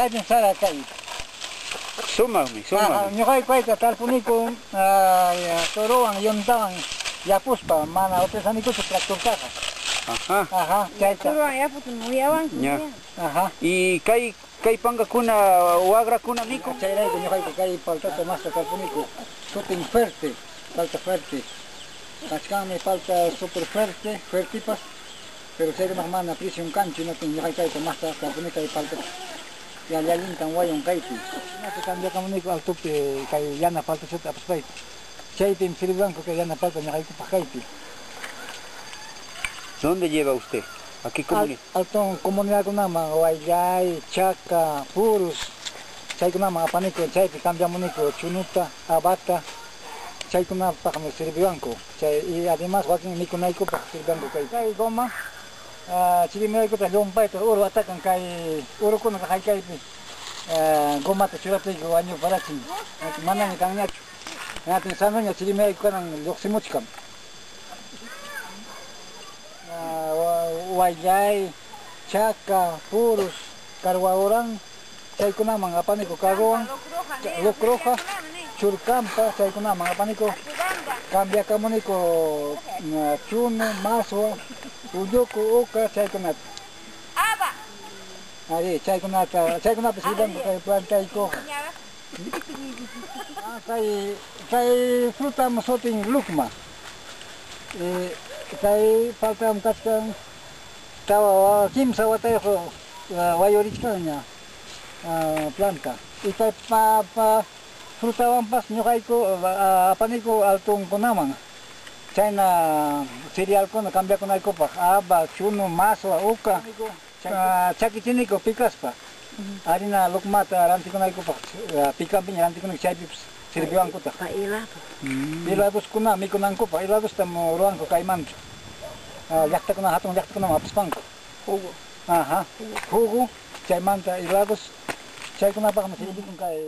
chaypin sara kay. Sumaqmi. Ñuqayku ayta tarpunikun torowan yuntawan yapuspa mana utilizanikuchu tractortaqa. Ajá. Chayta. Torowan yaputun uyawanku. Ajá. Y kay pankakuna wagrakuna mikun. Chayrayku ñuqayku kay paltata masta tarpuniku sutin fuerte, palta fuerte. Kachkanmi palta super fuertipas, pero chaykunaqa mana presión kanchu ñuqayku ñuqayku masta tarpunika kay palta. Ya allintan wayon kaypi. Nata cambiakamuniku altupi kay yana palta chuta apaspaypi. Chaypim sirviwanku kay yana palta ñuqaykupaq kaypi. ¿Dónde lleva usted? ¿A qué comunidad? Alton comunidadkunaman Waylay, Chaca, Purus, chaykunaman apaniku chaypi cambiamuniku chunuta, abata, chaykunapaqmi sirviwanku. Y además wakin mikunaykupaq sirviwanku kay goma. Chirimiraykuta llumpayta uru atakan kay urukunaqa haykaypi gomata churatayku wañuparachin manami kanñachu ñatin sanaña chirimirayku kanan lluqsimuchkam Waylay, Chaca, Purus, Carhuaurán chaykunaman apaniku carruwan, Lucroja, Churcampa chaykunaman apaniku cambiakamuniku Chunu, Maswa, Uyuku, Uca, chaykunata. Ari, chaykunata sirviwanku kay plantaykuqa. Kay frutam sutin lukma. Kay paltam kachkan tawa kimsa watayuq wayurichkaña planta. Y kay frutawanpas ñuqayku apaniku altunkunaman. Chayna cerealkuna cambiakunaykupaq aba, chunu, maswa, uca, chakichiniku pikaspa. Harina lukmata rantikunaykupaq pikampiña rantikunaykupaq chaypipas sirviwankutaq. Heladoskuna mikunankupaq, heladostam ruwanku kaymanta. Llaqtakuna hatun llaqtakunaman apaspanku. Jugo, chaymanta helados chaykunapaqmi sirvikun kay